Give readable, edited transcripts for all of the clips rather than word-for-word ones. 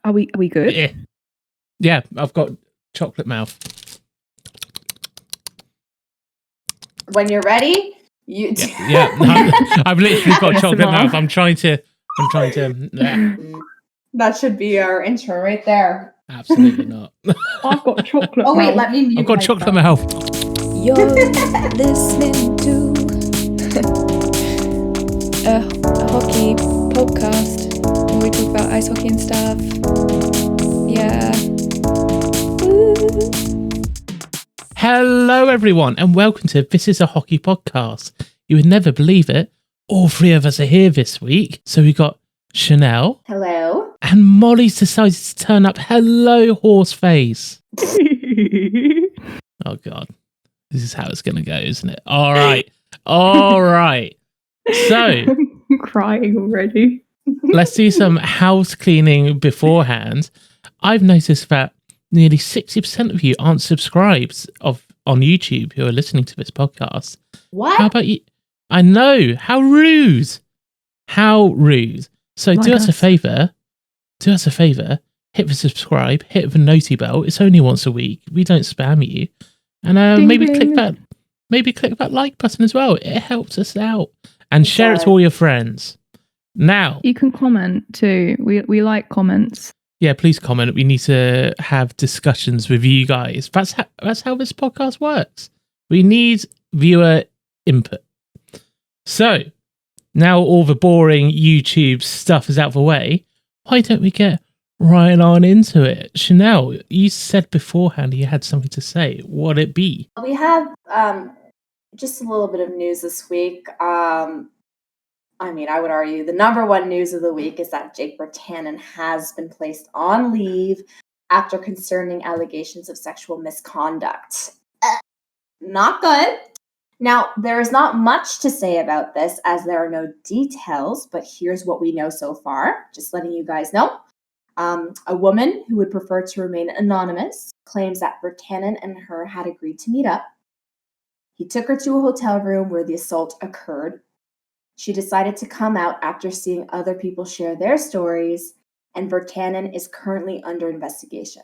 Are we good? Yeah, I've got chocolate mouth. When you're ready, I've literally got chocolate ASMR. mouth. I'm trying to. That should be our intro right there. Absolutely not. I've got chocolate Oh wait, mouth. let me mute I've got myself. chocolate mouth. You're listening to a hockey podcast where we talk about ice hockey and stuff. Yeah. Woo. Hello, everyone, and welcome to This Is a Hockey Podcast. You would never believe it. All three of us are here this week. So we've got Channelle. Hello. And Molly's decided to turn up. Hello, horseface. Oh, God. This is how it's going to go, isn't it? All right. All right. So I'm crying already. let's do some house cleaning beforehand. I've noticed that nearly 60% of you aren't subscribed on YouTube who are listening to this podcast. What? How about you? I know. How rude. How rude. So Like do us a us. favour. Do us a favour. Hit the subscribe. Hit the noti bell. It's only once a week. We don't spam you. And Ding, maybe ding. click that. Maybe click that like button as well. It helps us out. And share it does. to all your friends. Now, You can comment too. We like comments. yeah, please comment. We need to have discussions with you guys. That's how this podcast works. We need viewer input. So now all the boring YouTube stuff is out of the way. Why don't we get right on into it? Channelle, you said beforehand you had something to say. What'd it be? We have just a little bit of news this week. I would argue the number one news of the week is that Jake Virtanen has been placed on leave after concerning allegations of sexual misconduct. Not good. Now, there is not much to say about this as there are no details, but here's what we know so far, just letting you guys know. A woman who would prefer to remain anonymous claims that Virtanen and her had agreed to meet up. He took her to a hotel room where the assault occurred. She decided to come out after seeing other people share their stories, and Virtanen is currently under investigation.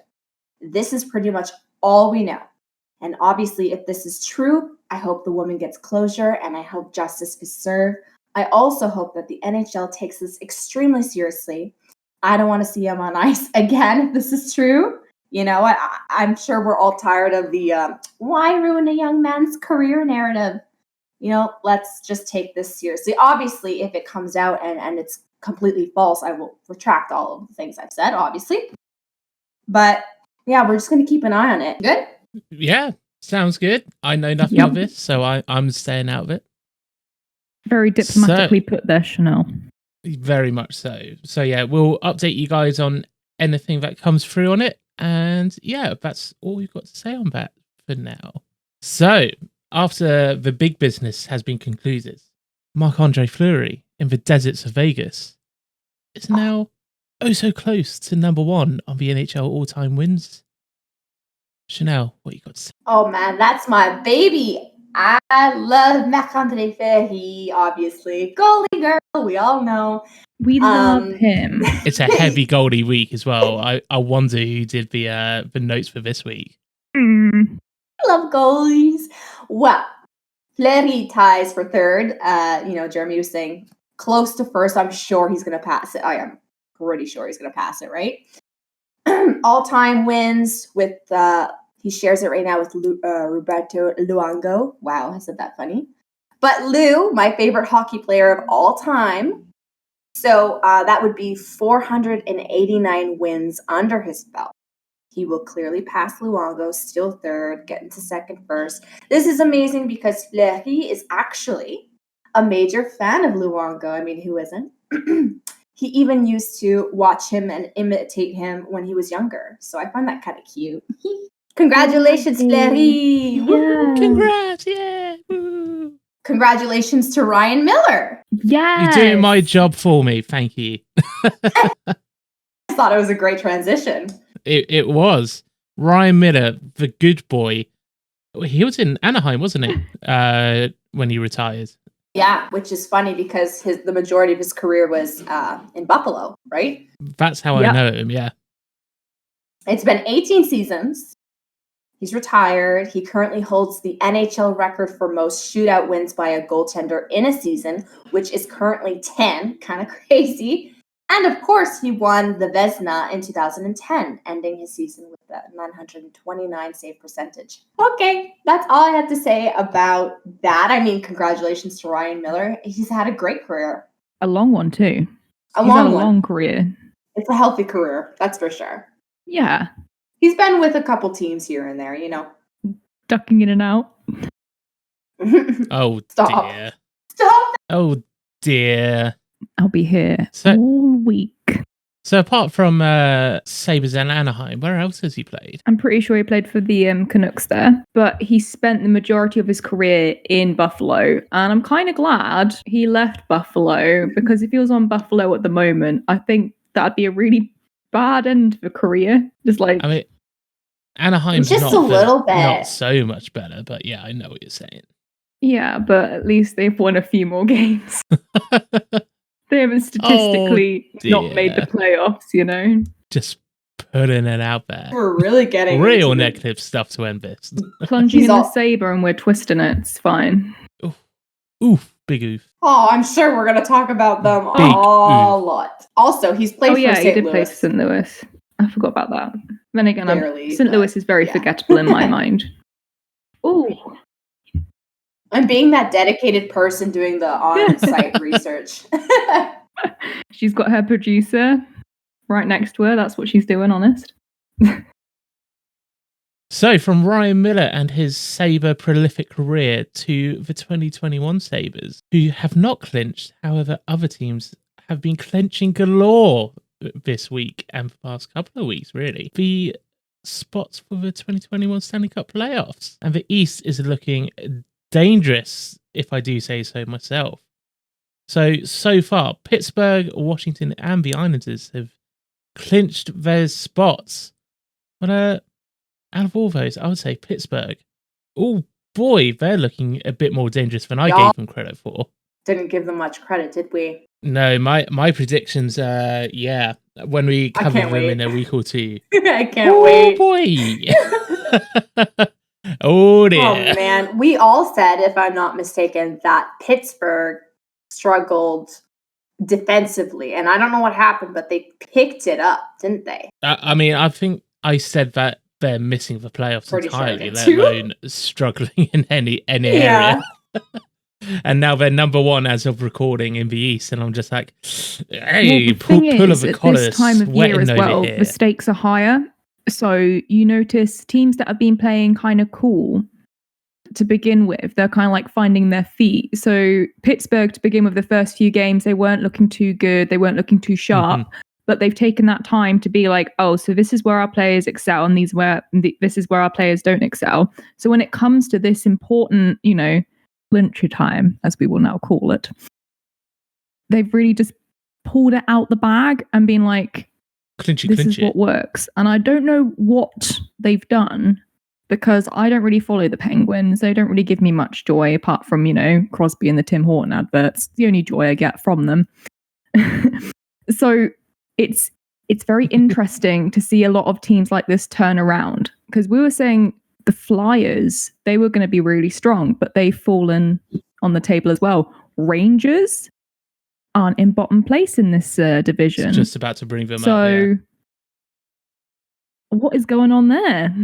This is pretty much all we know. And obviously, if this is true, I hope the woman gets closure and I hope justice is served. I also hope that the NHL takes this extremely seriously. I don't want to see him on ice again if this is true. You know, I'm sure we're all tired of the why ruin a young man's career narrative. You know, let's just take this seriously. Obviously, if it comes out and it's completely false, I will retract all of the things I've said, obviously. But yeah, we're just going to keep an eye on it. Good? Yeah, sounds good. I know nothing Yep. of this, so I'm staying out of it. Very diplomatically put there, Channelle. Very much so. So yeah, we'll update you guys on anything that comes through on it. And yeah, that's all we've got to say on that for now. So after the big business has been concluded, Marc Andre-Fleury in the deserts of Vegas is now oh so close to number one on the NHL all-time wins. Channelle, what you got to say? Oh man, that's my baby. I love Marc-Andre-Fleury, obviously. Goalie girl, we all know. We love him. It's a heavy goalie week as well. I wonder who did the notes for this week. Mm. I love goalies. Well, Fleury ties for third. Jeremy was saying close to first. I'm sure he's going to pass it. I am pretty sure he's going to pass it, right? All-time wins with, he shares it right now with Roberto Luongo. Wow, I said that funny. But Lou, my favorite hockey player of all time. So that would be 489 wins under his belt. He will clearly pass Luongo, still third, get into second first. This is amazing because Fleury is actually a major fan of Luongo. I mean, who isn't? He even used to watch him and imitate him when he was younger. So I find that kind of cute. Congratulations, Fleury! Yeah. Congrats, yeah! Woo. Congratulations to Ryan Miller. Yeah. You're doing my job for me, thank you. I thought it was a great transition. It was. Ryan Miller, the good boy. He was in Anaheim, wasn't he? When he retired. Yeah, which is funny because the majority of his career was in Buffalo, right? That's how Yep. I know him, yeah. It's been 18 seasons. He's retired. He currently holds the NHL record for most shootout wins by a goaltender in a season, which is currently 10. Kind of crazy. And of course, he won the Vezina in 2010, ending his season with a 929 save percentage. Okay, that's all I had to say about that. I mean, congratulations to Ryan Miller. He's had a great career. A long one, too. He's had a long career. It's a healthy career, that's for sure. Yeah. He's been with a couple teams here and there, you know. Ducking in and out. Oh, Stop. dear. Stop. Oh, dear. I'll be here all week. So apart from Sabres and Anaheim, where else has he played? I'm pretty sure he played for the Canucks there, but he spent the majority of his career in Buffalo, and I'm kind of glad he left Buffalo, because if he was on Buffalo at the moment, I think that'd be a really bad end of a career. Just like, I mean, Anaheim's just not a little bit, not so much better, but yeah, I know what you're saying. Yeah, but at least they've won a few more games. They haven't statistically not made the playoffs, you know? Just putting it out there. We're really getting real negative stuff to end this. Plunging in the saber and we're twisting it. It's fine. Oof, big oof. Oh, I'm sure we're going to talk about them a lot. Also, he's played for St. Louis. Oh, yeah, he did play for St. Louis. I forgot about that. Then again, St. Louis is very forgettable in my mind. Ooh. I'm being that dedicated person doing the on-site research. She's got her producer right next to her. That's what she's doing, honest. So, from Ryan Miller and his Sabre prolific career to the 2021 Sabres, who have not clinched. However, other teams have been clinching galore this week and the past couple of weeks, really. The spots for the 2021 Stanley Cup playoffs. And the East is looking dangerous, if I do say so myself. So far, Pittsburgh, Washington, and the Islanders have clinched their spots. But out of all those, I would say Pittsburgh. Oh boy, they're looking a bit more dangerous than I gave them credit for. Didn't give them much credit, did we? No, my predictions, when we cover them in a week or two. I can't wait. Oh boy. Oh dear. Oh man, we all said, if I'm not mistaken, that Pittsburgh struggled defensively, and I don't know what happened, but they picked it up, didn't they? I mean, I think I said that they're missing the playoffs entirely, let alone struggling in any area. And now they're number one as of recording in the East, and I'm just like, hey, pull of the collar, this time of year as well, the stakes are higher. So you notice teams that have been playing kind of cool to begin with, they're kind of like finding their feet. So Pittsburgh, to begin with, the first few games, they weren't looking too good. They weren't looking too sharp, but they've taken that time to be like, oh, so this is where our players excel and this is where our players don't excel. So when it comes to this important, clincher time, as we will now call it, they've really just pulled it out the bag and been like, this is what works. And I don't know what they've done, because I don't really follow the Penguins. They don't really give me much joy apart from, Crosby and the Tim Horton adverts. The only joy I get from them. So it's very interesting to see a lot of teams like this turn around, because we were saying the Flyers, they were going to be really strong, but they've fallen on the table as well. Rangers aren't in bottom place in this division. It's just about to bring them up. So what is going on there?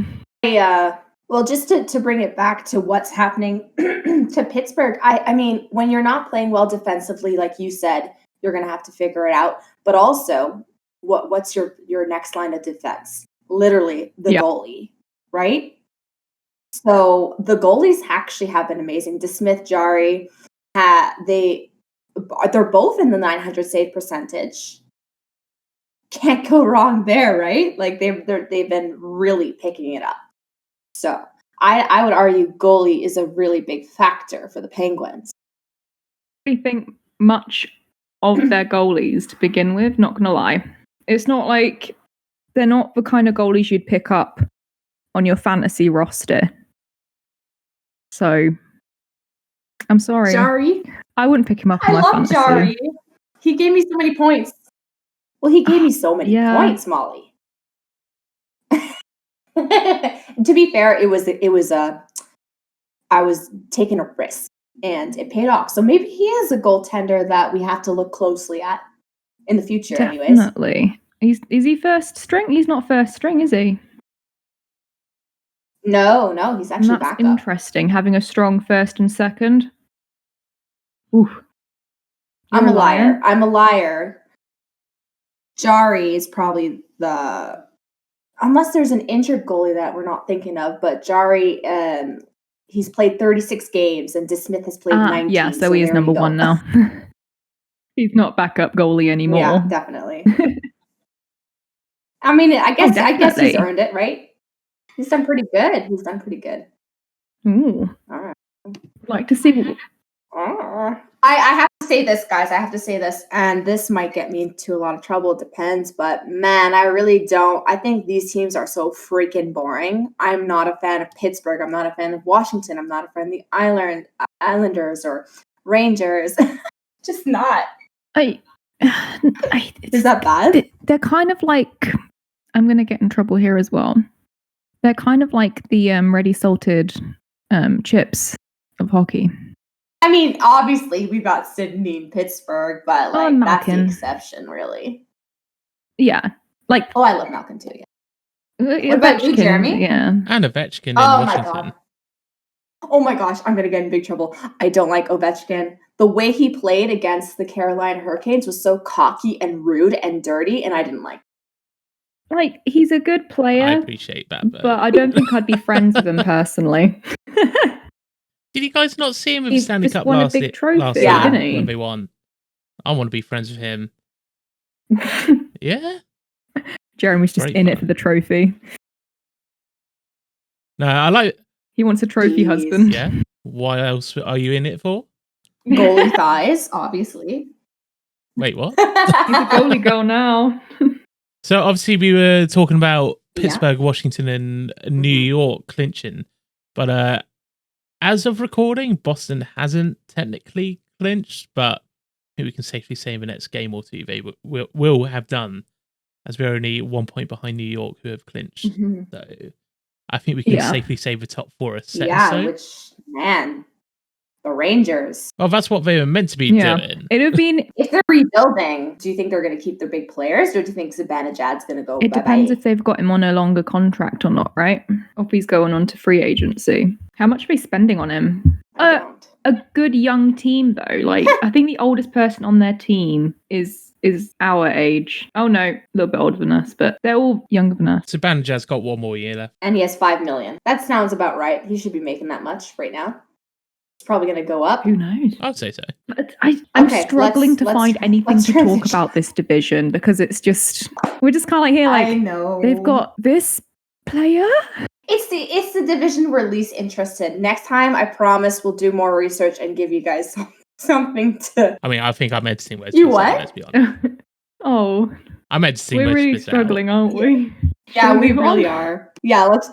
Well, just to bring it back to what's happening to Pittsburgh, I mean, when you're not playing well defensively, like you said, you're going to have to figure it out. But also, what's your next line of defense? Literally, the goalie, right? So the goalies actually have been amazing. DeSmith, Jari, they're both in the 900 save percentage. Can't go wrong there, right? Like they've been really picking it up. So I would argue goalie is a really big factor for the Penguins. I think much of their goalies to begin with, not gonna lie. It's not like they're not the kind of goalies you'd pick up on your fantasy roster. So I'm sorry. Jari? I wouldn't pick him up on my fantasy. I love Jari. He gave me so many points. Well, he gave me so many points, Molly. To be fair, I was taking a risk and it paid off. So maybe he is a goaltender that we have to look closely at in the future. Definitely. Is he first string? He's not first string, is he? No, he's actually That's backup. interesting. Having a strong first and second. Ooh. I'm a liar. Jari is probably unless there's an injured goalie that we're not thinking of, but Jari, he's played 36 games and DeSmith has played 19. Yeah, so he is number one now. He's not backup goalie anymore. Yeah, definitely. I mean, I guess he's earned it, right? He's done pretty good. Ooh. All right. Like to see. I have to say this, guys. I have to say this, and this might get me into a lot of trouble. It depends, but man, I really don't. I think these teams are so freaking boring. I'm not a fan of Pittsburgh. I'm not a fan of Washington. I'm not a fan of the Islanders or Rangers. Just not. Is that bad? They're kind of like. I'm going to get in trouble here as well. They're kind of like the ready salted chips of hockey. I mean, obviously, we've got Sydney and Pittsburgh, but like that's the exception, really. Yeah. Like, I love Malkin too, yeah. What about you, Jeremy? Yeah. And Ovechkin in Washington. Oh my gosh, I'm going to get in big trouble. I don't like Ovechkin. The way he played against the Carolina Hurricanes was so cocky and rude and dirty, and I didn't like it. Like, he's a good player. I appreciate that. But I don't think I'd be friends with him personally. Did you guys not see him with the Stanley Cup last year when they won? I want to be friends with him. Yeah? Jeremy's just in it for the trophy. No, he wants a trophy husband. Yeah? What else are you in it for? Goalie thighs, obviously. Wait, what? He's a goalie girl now. So obviously we were talking about Pittsburgh, Washington, and New York clinching. But as of recording, Boston hasn't technically clinched, but I think we can safely say in the next game or two they will have done, as we're only 1 point behind New York, who have clinched. Mm-hmm. So I think we can safely say the top four are set. Yeah, which, man, the Rangers. Well, that's what they were meant to be doing. It would have been... If they're rebuilding, do you think they're going to keep their big players, or do you think Zibanejad's going to go It depends if they've got him on a longer contract or not, right? Or if he's going on to free agency. How much are they spending on him? A good young team, though. Like, I think the oldest person on their team is our age. Oh, no, a little bit older than us, but they're all younger than us. Zibanejad's got 1 more year left. And he has $5 million. That sounds about right. He should be making that much right now. It's probably going to go up. Who knows? I'd say so. But I'm struggling to find anything to talk about this division because it's just... We're just kind of like here, like... I know. They've got this player... It's the division we're least interested. Next time, I promise we'll do more research and give you guys something to... I mean, I think I'm editing most You what? Let's be honest. Oh. I'm editing We're really struggling, aren't we? Yeah, we really are. Yeah, let's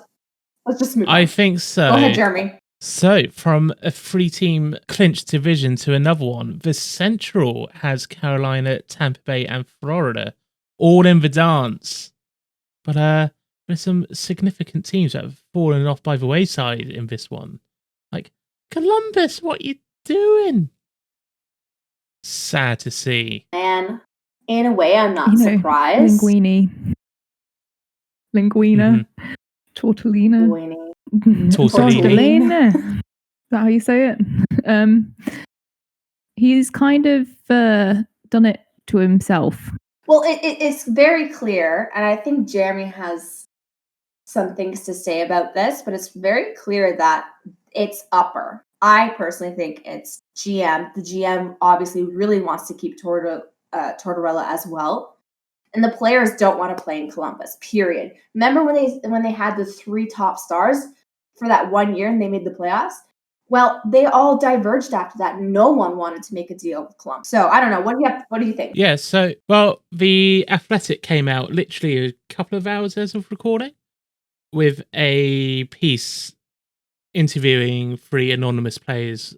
just move on. I think so. Go ahead, Jeremy. So, from a 3-team clinched division to another one, the Central has Carolina, Tampa Bay, and Florida all in the dance. But there's some significant teams that have fallen off by the wayside in this one. Like, Columbus, what you doing? Sad to see. And in a way, I'm not surprised. Linguina. Mm-hmm. Tortellina. Tortellini. Is that how you say it? He's kind of done it to himself. Well, it's very clear, and I think Jeremy has some things to say about this, but it's very clear that it's upper. I personally think it's GM. The GM obviously really wants to keep Tortorella as well. And the players don't want to play in Columbus, period. Remember when they had the 3 top stars for that 1 year and they made the playoffs? Well, they all diverged after that. No one wanted to make a deal with Columbus. So I don't know. What do you think? Yeah, so, well, The Athletic came out literally a couple of hours as of recording with a piece interviewing 3 anonymous players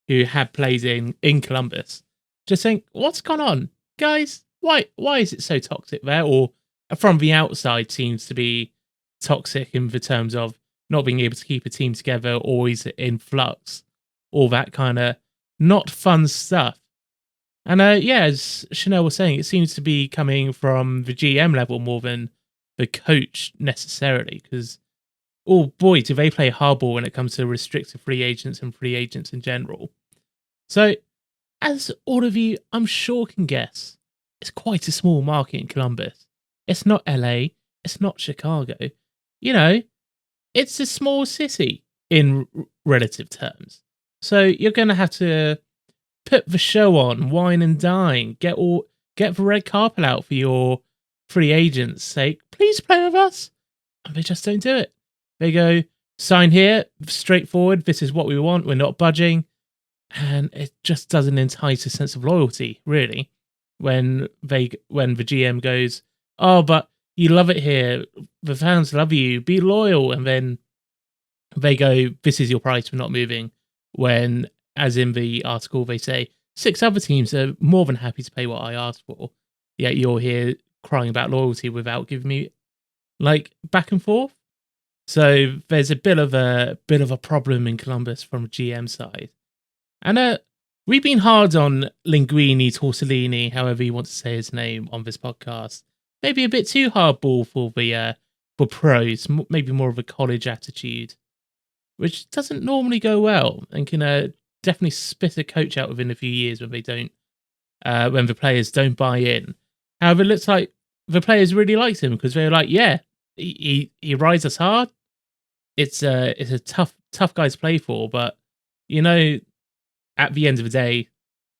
who had played in Columbus. Just saying, what's gone on? Guys, why is it so toxic there? Or from the outside seems to be toxic in the terms of not being able to keep a team together, always in flux, all that kind of not fun stuff. And as Channelle was saying, it seems to be coming from the GM level more than the coach necessarily, because oh boy, do they play hardball when it comes to restricted free agents and free agents in general. So, as all of you, I'm sure, can guess, it's quite a small market in Columbus. It's not LA, it's not Chicago. You know, it's a small city in relative terms. So you're going to have to put the show on, wine and dine, get the red carpet out for your free agents' sake. Please play with us. And they just don't do it. They go, sign here, straightforward, this is what we want, we're not budging. And it just doesn't entice a sense of loyalty, really, when the GM goes, oh, but you love it here, the fans love you, be loyal, and then they go, this is your price, we're not moving, when, as in the article, they say, 6 other teams are more than happy to pay what I asked for, yet you're here crying about loyalty without giving me, like, back and forth. So there's a bit of a problem in Columbus from a GM side. And we've been hard on Linguini, Tortellini, however you want to say his name, on this podcast. Maybe a bit too hardball for pros, maybe more of a college attitude, which doesn't normally go well and can definitely spit a coach out within a few years when when the players don't buy in. However, it looks like the players really liked him because they're like, yeah, he rides us hard. It's a tough guy to play for, but you know, at the end of the day,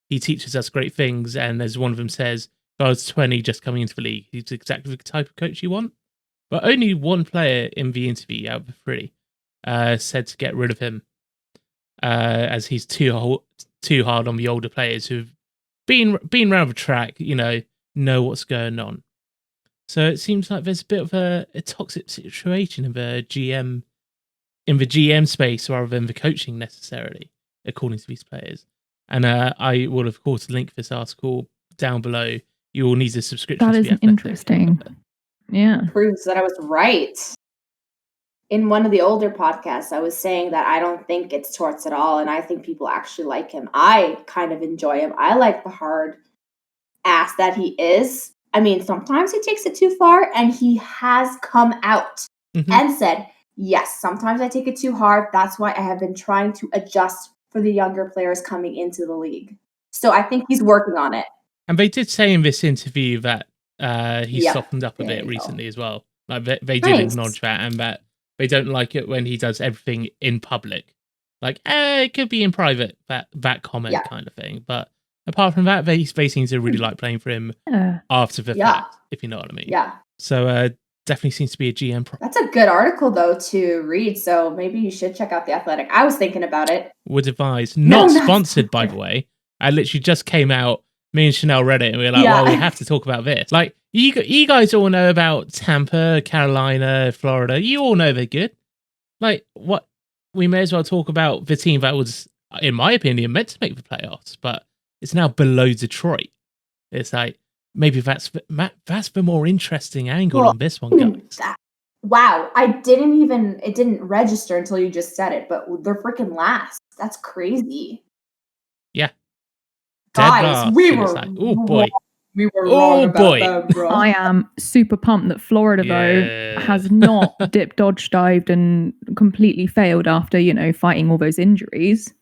he teaches us great things, and as one of them says, I was 20 just coming into the league. He's exactly the type of coach you want. But only one player in the interview out of the 3 said to get rid of him, as he's too hard on the older players who've been around the track, know what's going on. So it seems like there's a bit of a toxic situation in the GM space rather than the coaching necessarily, according to these players. And I will, of course, link this article down below. You will need a subscription. That is interesting. Yeah. Proves that I was right. In one of the older podcasts, I was saying that I don't think it's Torts at all, and I think people actually like him. I kind of enjoy him. I like the hard ass that he is. I mean, sometimes he takes it too far, and he has come out and said, yes, sometimes I take it too hard. That's why I have been trying to adjust for the younger players coming into the league. So I think he's working on it. And they did say in this interview that he softened up a bit recently as well. Like they did acknowledge that, and that they don't like it when he does everything in public. Like, it could be in private, that comment kind of thing. But apart from that, they seem to really like playing for him after the fact, if you know what I mean. Yeah. So definitely seems to be a GM problem. That's a good article, though, to read. So maybe you should check out The Athletic. I was thinking about it. Would advise. Not sponsored, by the way. I literally just came out. Me and Channelle read it, and we were like, well, we have to talk about this. Like, you guys all know about Tampa, Carolina, Florida. You all know they're good. Like, what? We may as well talk about the team that was, in my opinion, meant to make the playoffs, but it's now below Detroit. It's like, maybe that's the more interesting angle on this one, guys. Wow, it didn't register until you just said it, but they're freaking last. That's crazy. Yeah. Guys, we were wrong about them, bro. I am super pumped that Florida, though, has not dodge dived and completely failed after, fighting all those injuries.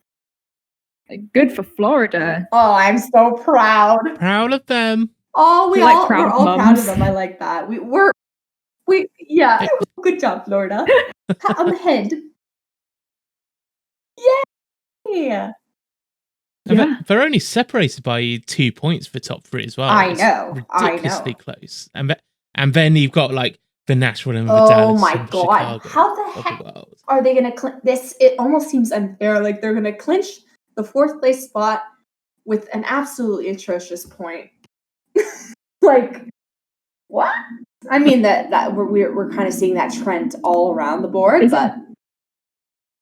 Good for Florida. Oh, I'm so proud. Proud of them. Oh, we're all proud of them. I like that. Good job, Florida. Pat on the head. Yeah. They're only separated by 2 points for top 3 as well. I know. Ridiculously close. And then you've got like the Nashville and the Dallas. Oh my god! Chicago How the heck are they going to clinch this? It almost seems unfair. Like they're going to clinch the 4th place spot with an absolutely atrocious point. Like what? I mean that we're kind of seeing that trend all around the board, but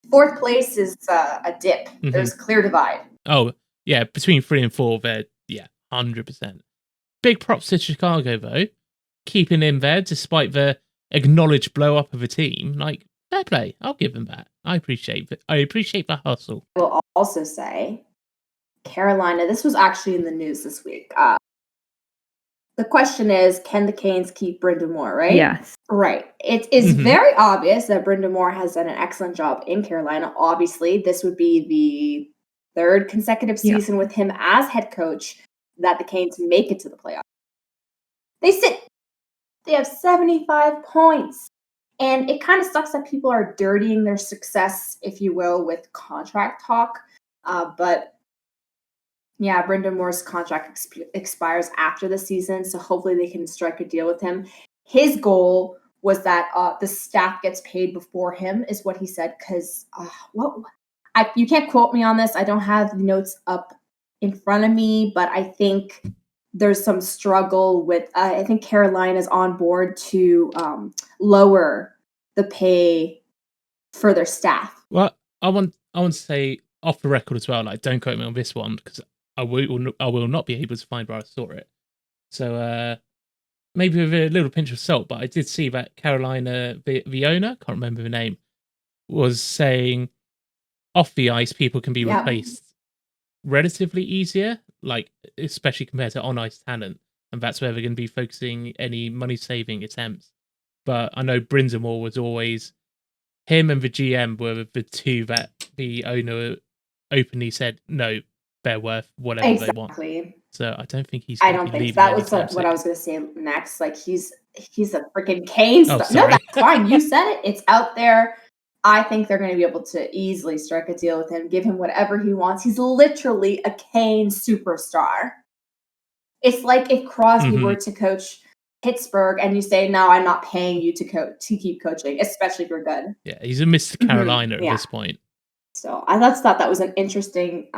4th place is a dip. There's a clear divide. Oh, yeah, between 3 and 4, they're, 100%. Big props to Chicago, though, keeping in there despite the acknowledged blow up of a team, like, fair play. I'll give him that. I appreciate the hustle. I will also say, Carolina, this was actually in the news this week. The question is, can the Canes keep Brendan Moore, right? Yes. Right. It is very obvious that Brendan Moore has done an excellent job in Carolina. Obviously, this would be the third consecutive season with him as head coach that the Canes make it to the playoffs. They have 75 points. And it kind of sucks that people are dirtying their success, if you will, with contract talk. But yeah, Brendan Moore's contract expires after the season, so hopefully they can strike a deal with him. His goal was that the staff gets paid before him, is what he said. Because you can't quote me on this. I don't have the notes up in front of me, but I think there's some struggle with. I think Carolina's on board to lower the pay for their staff. Well, I want to say off the record as well. Like, don't quote me on this one because I will not be able to find where I saw it. So maybe with a little pinch of salt, but I did see that Carolina, the owner, can't remember the name, was saying off the ice people can be replaced relatively easier, like especially compared to on ice talent, and that's where they're going to be focusing any money saving attempts. But I know Brindamore was always, him and the GM were the two that the owner openly said no, they're worth whatever they want. So I don't think he's. I don't think so. That was what I was going to say next. Like he's a freaking Canes. No, that's fine. You said it. It's out there. I think they're going to be able to easily strike a deal with him, give him whatever he wants. He's literally a Canes superstar. It's like if Crosby were to coach Pittsburgh and you say, no, I'm not paying you to keep coaching, especially if you're good. Yeah, he's a Mr. Carolina at this point. So I thought that was an interesting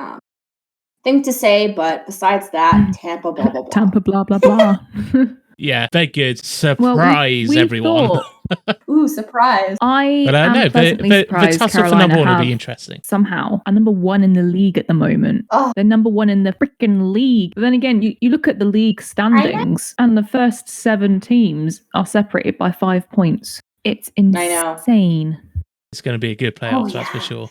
thing to say, but besides that, Tampa, blah, blah, blah. Tampa, blah, blah, blah. Yeah, they're good. Surprise, everyone. Ooh, surprise. I am pleasantly surprised the tussle for number one will be interesting. Somehow are number one in the league at the moment. Oh. They're number one in the freaking league. But then again, you look at the league standings and the first 7 teams are separated by 5 points. It's insane. It's going to be a good playoff, that's for sure.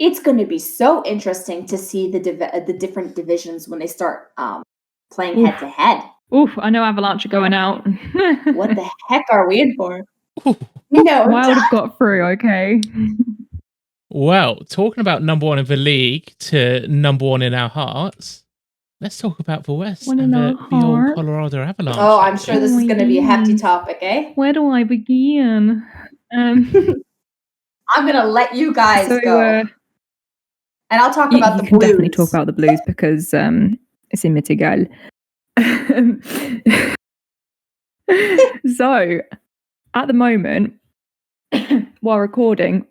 It's going to be so interesting to see the different divisions when they start playing head to head. Oof, I know Avalanche are going out. What the heck are we in for? Wild have got through, okay. Well, talking about number one in the league to number one in our hearts, let's talk about the West and the old Colorado Avalanche. Oh, I'm sure this is going to be a hefty topic, eh? Where do I begin? I'm going to let you guys go. And I'll talk about the Blues. You can definitely talk about the Blues because it's in Mitigal. So, at the moment, while recording,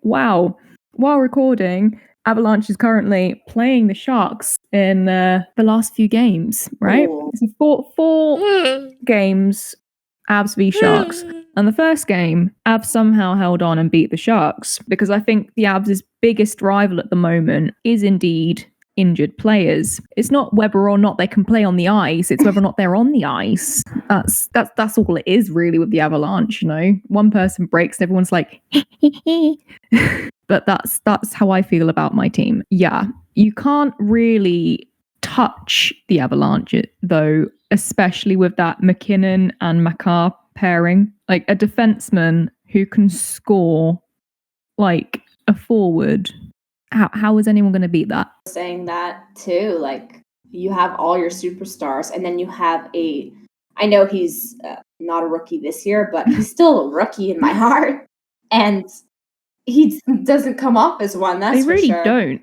Avalanche is currently playing the Sharks in the last few games, right? It's four games, Avs v Sharks. And the first game, Avs somehow held on and beat the Sharks because I think the Avs' biggest rival at the moment is indeed injured players. It's not whether or not they can play on the ice, it's whether or not they're on the ice. That's all it is really with the Avalanche, you know. One person breaks and everyone's like but that's how I feel about my team. Yeah, you can't really touch the Avalanche though, especially with that McKinnon and Makar pairing. Like a defenseman who can score like a forward. How is anyone going to beat that? Saying that too, like you have all your superstars, and then you have I know he's not a rookie this year, but he's still a rookie in my heart, and he doesn't come off as one. That's they really for sure. Don't.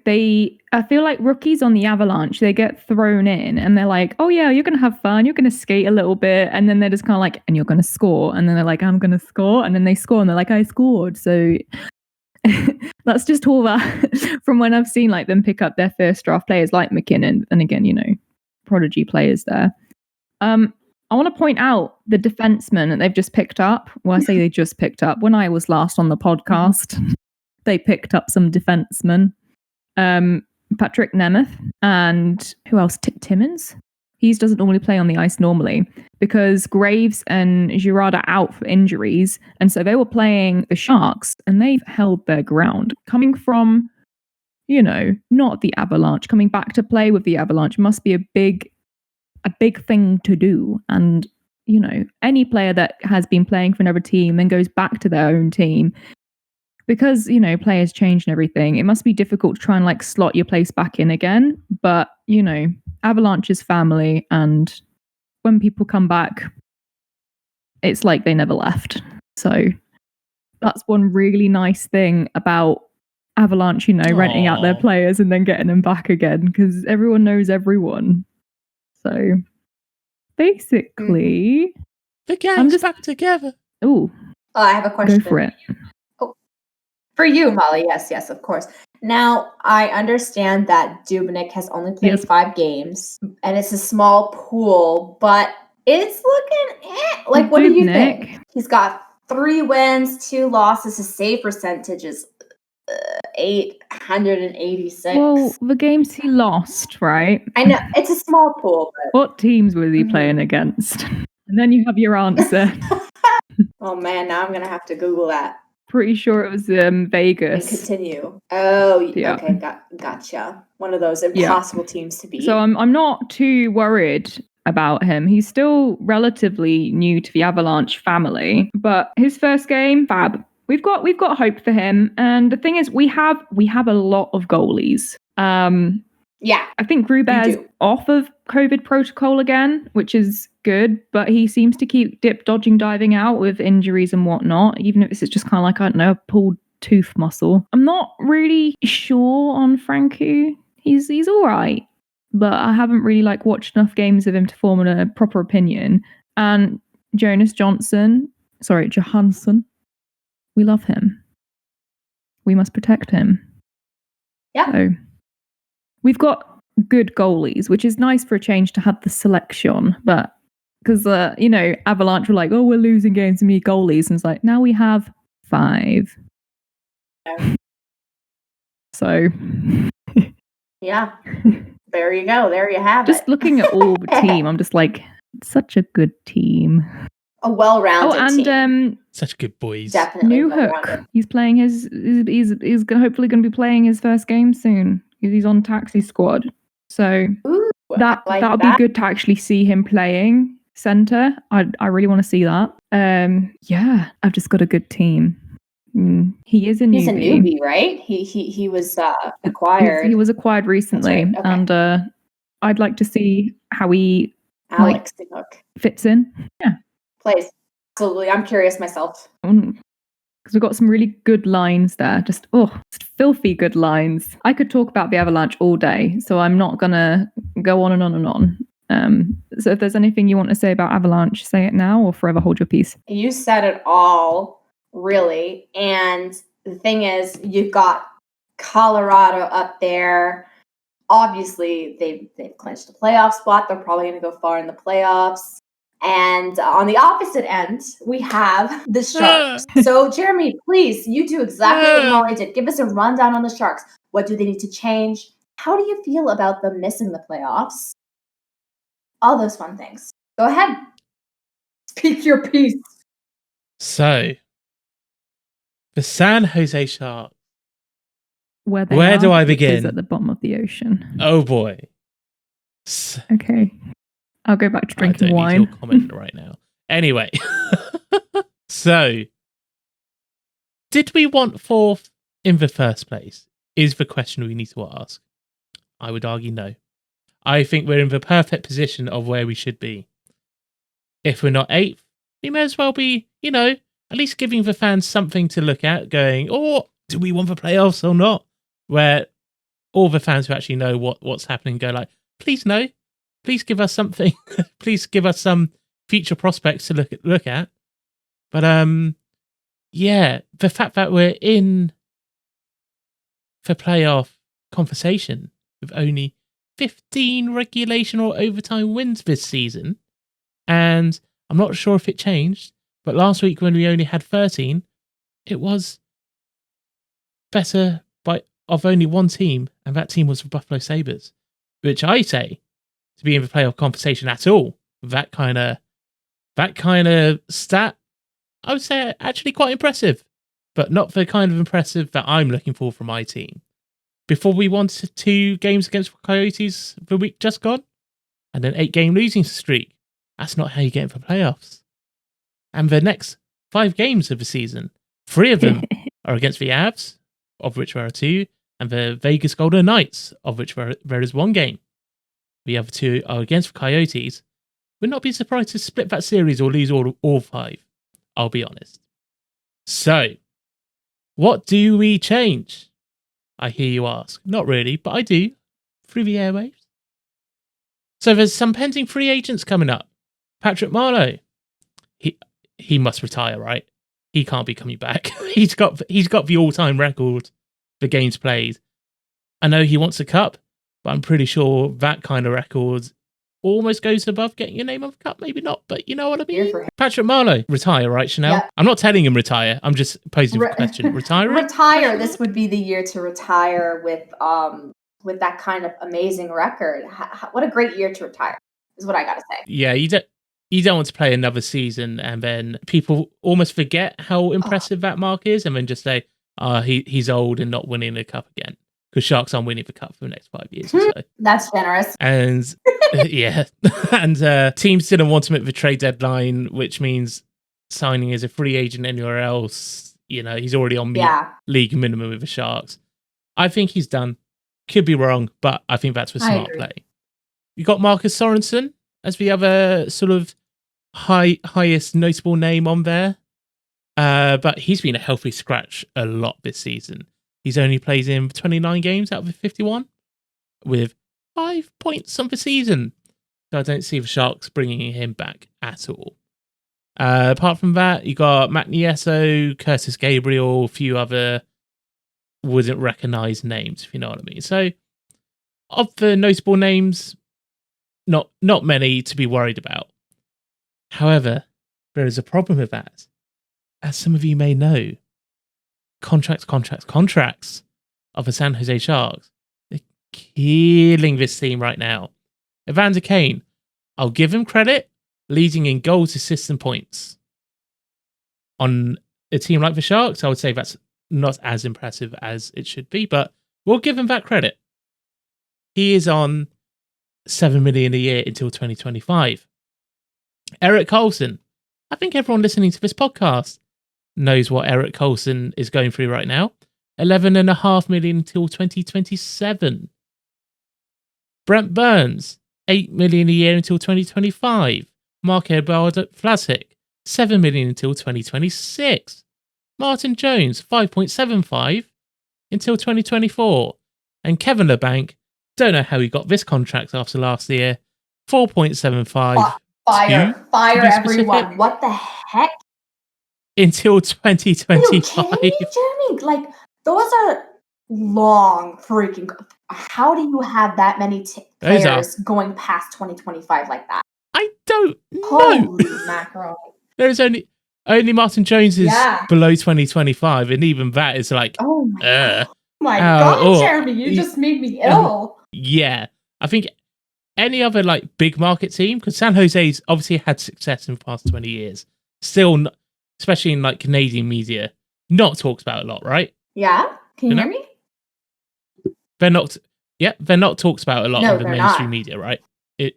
I feel like rookies on the Avalanche, they get thrown in, and they're like, "Oh yeah, you're going to have fun. You're going to skate a little bit," and then they're just kind of like, "And you're going to score," and then they're like, "I'm going to score," and then they score, and they're like, "I scored." So. That's just all that from when I've seen like them pick up their first draft players like McKinnon, and again, you know, prodigy players there. I want to point out the defenseman that they've just picked up. Well, I say they just picked up. When I was last on the podcast, they picked up some defensemen. Patrick Nemeth and who else? Timmins. he doesn't normally play on the ice normally because Graves and Girard are out for injuries. And so they were playing the Sharks and they've held their ground. Coming from, not the Avalanche, coming back to play with the Avalanche must be a big thing to do. And, any player that has been playing for another team then goes back to their own team, because, players change and everything, it must be difficult to try and like slot your place back in again. But, Avalanche is family, and when people come back, it's like they never left. So that's one really nice thing about Avalanche, renting out their players and then getting them back again, because everyone knows everyone. So basically, the gang's back together. Oh, I have a question. Go for it. For you, Molly. Yes, of course. Now, I understand that Dubnyk has only played 5 games, and it's a small pool, but it's looking like, what do you think? He's got 3 wins, 2 losses. His save percentage is 886. Well, the games he lost, right? I know, it's a small pool. But... What teams was he playing against? And then you have your answer. Oh, man, now I'm going to have to Google that. Pretty sure it was Vegas. And continue. Oh, yeah. Okay, gotcha. One of those impossible teams to beat. So I'm not too worried about him. He's still relatively new to the Avalanche family, but his first game, fab. We've got hope for him. And the thing is, we have a lot of goalies. Yeah, I think Gruber's off of COVID protocol again, which is good, but he seems to keep diving out with injuries and whatnot, even if it's just kind of like, I don't know, a pulled tooth muscle. I'm not really sure on Frankie. He's all right, but I haven't really watched enough games of him to form a proper opinion. And Johansson, we love him. We must protect him. Yeah. So, we've got good goalies, which is nice for a change to have the selection, but because, Avalanche were like, oh, we're losing games and we need goalies. And it's like, now we have 5. So. Yeah. There you go. There you have just looking at all the team, I'm just like, such a good team. A well-rounded team. Such good boys. Definitely. Newhook. He's playing he's hopefully going to be playing his first game soon. He's on taxi squad. So that'll be good to actually see him playing center. I really want to see that. Yeah, I've just got a good team. He is a newbie. He's a newbie, right? He was acquired. He was acquired recently, right. Okay. And I'd like to see how he fits in. Yeah, plays. Absolutely, I'm curious myself. Because we've got some really good lines there. Just filthy good lines. I could talk about the Avalanche all day, so I'm not gonna go on and on and on. So if there's anything you want to say about Avalanche, say it now or forever hold your peace. You said it all, really. And the thing is, you've got Colorado up there. Obviously, they've clinched a playoff spot. They're probably going to go far in the playoffs. And on the opposite end, we have the Sharks. So, Jeremy, please, you do exactly what Molly did. Give us a rundown on the Sharks. What do they need to change? How do you feel about them missing the playoffs? All those fun things. Go ahead. Speak your piece. So, the San Jose Sharks. Where do I begin? At the bottom of the ocean. Oh, boy. Okay. I'll go back to drinking wine. I don't need your comment right now. Anyway. So, did we want 4th in the first place? Is the question we need to ask. I would argue no. I think we're in the perfect position of where we should be. If we're not 8th, we may as well be, at least giving the fans something to look at, going, do we want the playoffs or not? Where all the fans who actually know what's happening go like, please no. Please give us something. Please give us some future prospects to look at. But the fact that we're in the playoff conversation with only 15 regulation or overtime wins this season, and I'm not sure if it changed, but last week when we only had 13, it was better of only one team, and that team was the Buffalo Sabres, which I say to be in the playoff conversation at all. That kind of stat, I would say actually quite impressive, but not the kind of impressive that I'm looking for from my team. Before we won 2 games against Coyotes the week just gone, and an 8-game losing streak. That's not how you get into the playoffs. And the next 5 games of the season, 3 of them are against the Avs, of which there are 2, and the Vegas Golden Knights, of which there is 1 game. The other 2 are against the Coyotes. Would not be surprised to split that series or lose all 5. I'll be honest. So, what do we change? I hear you ask. Not really, but I do. Through the airwaves. So there's some pending free agents coming up. Patrick Marleau. He must retire, right? He can't be coming back. He's got the all-time record for games played. I know he wants a cup, but I'm pretty sure that kind of record almost goes above getting your name on the cup. Maybe not, but you know what I mean? Patrick Marleau. Retire, right, Channelle? Yep. I'm not telling him retire. I'm just posing the question. Retiring? Retire. This would be the year to retire with that kind of amazing record. What a great year to retire, is what I gotta say. Yeah, you don't want to play another season and then people almost forget how impressive that Marc is and then just say, he's old and not winning the cup again. Because Sharks aren't winning the cup for the next 5 years or so. That's generous. And yeah. And teams didn't want him at the trade deadline, which means signing as a free agent anywhere else. You know, he's already on league minimum with the Sharks. I think he's done. Could be wrong, but I think that's a smart play. You got Marcus Sorensen as the other sort of highest notable name on there. But he's been a healthy scratch a lot this season. He's only played in 29 games out of the 51 with 5 points on the season. So I don't see the Sharks bringing him back at all. Apart from that, you got Matt Nieso, Curtis Gabriel, a few other wouldn't recognise names, if you know what I mean. So of the notable names, not many to be worried about. However, there is a problem with that. As some of you may know, contracts of the San Jose Sharks. They're killing this team right now. Evander Kane, I'll give him credit, leading in goals, assists, and points. On a team like the Sharks, I would say that's not as impressive as it should be, but we'll give him that credit. He is on $7 million a year until 2025. Erik Karlsson. I think everyone listening to this podcast knows what Erik Karlsson is going through right now. $11.5 million until 2027. Brent Burns, $8 million a year until 2025. Marc-Edouard Vlasic, $7 million until 2026. Martin Jones, 5.75 until 2024. And Kevin Labanc, don't know how he got this contract after last year, 4.75. Fire everyone. What the heck? Until 2025. Are you kidding me, Jeremy? Like, those are long freaking... How do you have that many players going past 2025 like that? I don't know. Holy mackerel. There's only Martin Jones is below 2025, and even that is like... Oh my God, Jeremy, you just made me ill. Yeah. I think any other like big market team, because San Jose's obviously had success in the past 20 years, still not, especially in like Canadian media, not talked about a lot, right? Yeah? Can you hear me? They're not talked about a lot in the mainstream media, right?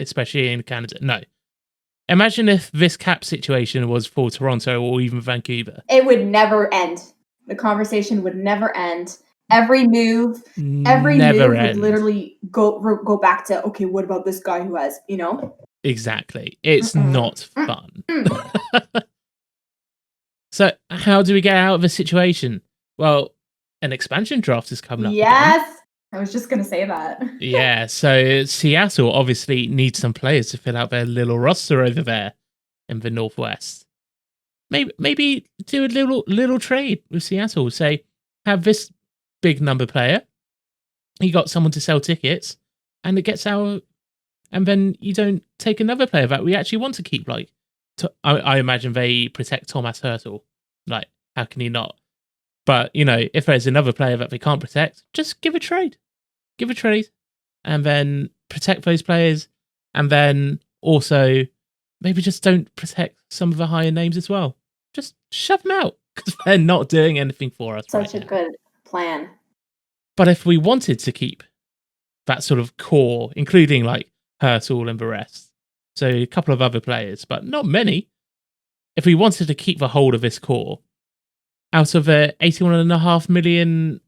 Especially in Canada. No. Imagine if this cap situation was for Toronto or even Vancouver. It would never end. The conversation would never end. Every move would literally go back to, okay, what about this guy who has, you know? Exactly. It's not fun. So how do we get out of the situation? Well, an expansion draft is coming up. Yes. Again. I was just going to say that. Yeah. So Seattle obviously needs some players to fill out their little roster over there in the Northwest. Maybe do a little trade with Seattle. Say, have this big number player. You got someone to sell tickets, and it gets out, and then you don't take another player that we actually want to keep. Like, I imagine they protect Thomas Hertl. Like, how can he not? But you know, if there's another player that they can't protect, just give a trade, and then protect those players, And then also maybe just don't protect some of the higher names as well. Just shove them out because they're not doing anything for us. Such a good plan. But if we wanted to keep that sort of core, including like Hurtle and the rest, so a couple of other players, but not many. If we wanted to keep the whole of this core, out of the 81.5 million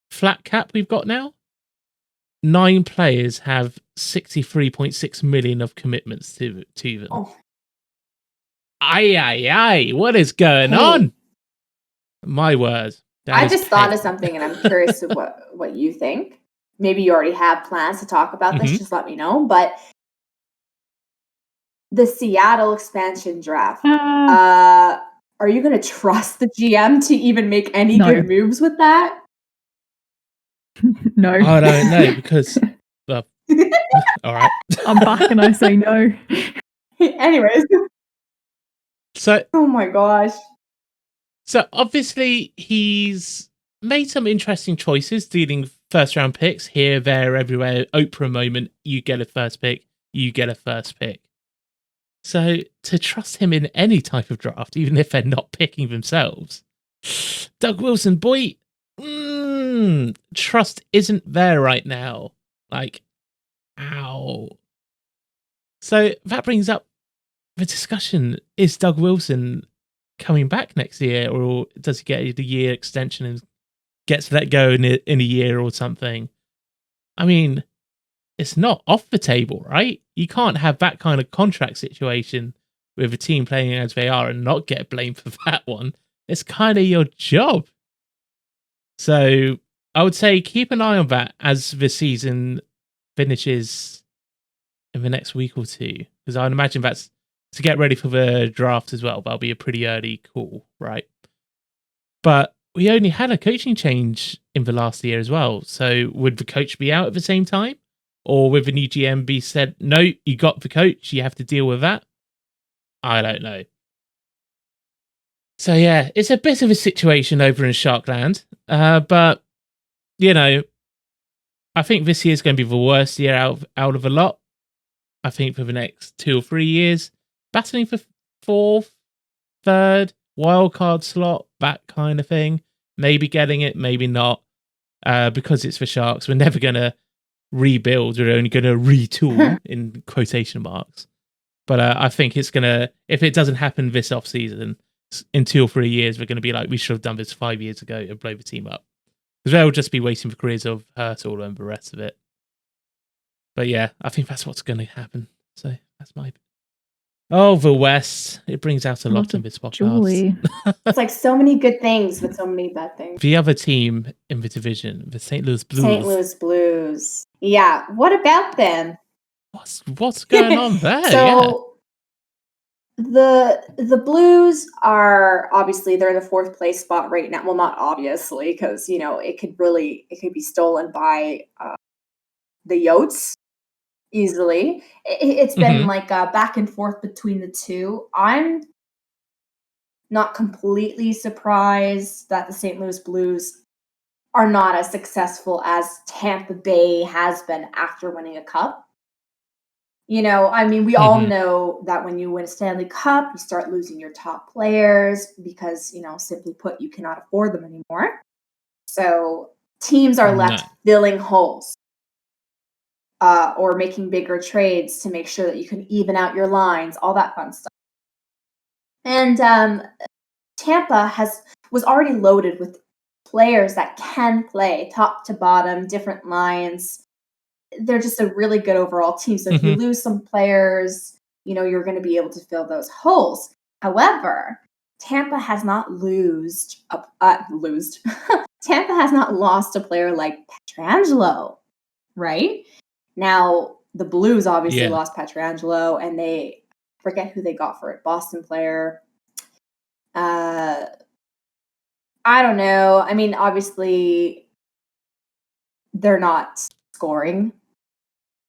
flat cap we've got now, 9 players have 63.6 million of commitments to them. Oh. Aye, what is going on? My word. I just thought of something, and I'm curious of what you think. Maybe you already have plans to talk about this, just let me know. But the Seattle expansion draft, are you going to trust the GM to even make any good moves with that? No. I don't know, because... all right. I'm back and I say no. Anyways. So, oh my gosh. So obviously he's made some interesting choices dealing first round picks here, there, everywhere. Oprah moment, you get a first pick, you get a first pick. So to trust him in any type of draft, even if they're not picking themselves, Doug Wilson, boy, trust isn't there right now. Like, ow. So that brings up the discussion, is Doug Wilson coming back next year, or does he get a year extension and gets let go in a year or something? I mean, it's not off the table, right? You can't have that kind of contract situation with a team playing as they are and not get blamed for that one. It's kind of your job. So I would say keep an eye on that as the season finishes in the next week or two, because I'd imagine that's to get ready for the draft as well. That'll be a pretty early call, right? But we only had a coaching change in the last year as well. So would the coach be out at the same time? Or would the new GM be said, no, you got the coach, you have to deal with that? I don't know. So yeah, it's a bit of a situation over in Sharkland. But, you know, I think this year's going to be the worst year out of a lot. I think for the next 2 or 3 years, battling for 4th, 3rd, wildcard slot, that kind of thing. Maybe getting it, maybe not. Because it's the Sharks, we're never going to rebuild. We're only going to retool, in quotation marks. But I think it's going to, if it doesn't happen this off-season, in 2 or 3 years, we're going to be like, we should have done this 5 years ago and blow the team up. Because they'll just be waiting for careers of Hurtle and the rest of it. But yeah, I think that's what's going to happen. So that's my... Oh, the West. It brings out a lot in this podcast. It's like so many good things, but so many bad things. The other team in the division, the St. Louis Blues. St. Louis Blues. Yeah. What about them? What's going on there? So the Blues are obviously, they're in the 4th place spot right now. Well, not obviously, because you know it could be stolen by the Yotes easily. It's been like back and forth between the two. I'm not completely surprised that the St. Louis Blues are not as successful as Tampa Bay has been after winning a cup. You know, I mean, we all know that when you win a Stanley Cup, you start losing your top players because, you know, simply put, you cannot afford them anymore. So teams are left filling holes. Or making bigger trades to make sure that you can even out your lines, all that fun stuff. And Tampa was already loaded with players that can play top to bottom, different lines. They're just a really good overall team. So if you lose some players, you know, you're going to be able to fill those holes. However, Tampa has not Tampa has not lost a player like Pietrangelo, right? Now, the Blues obviously lost Pietrangelo, and they forget who they got for it. Boston player. I don't know. I mean, obviously, they're not scoring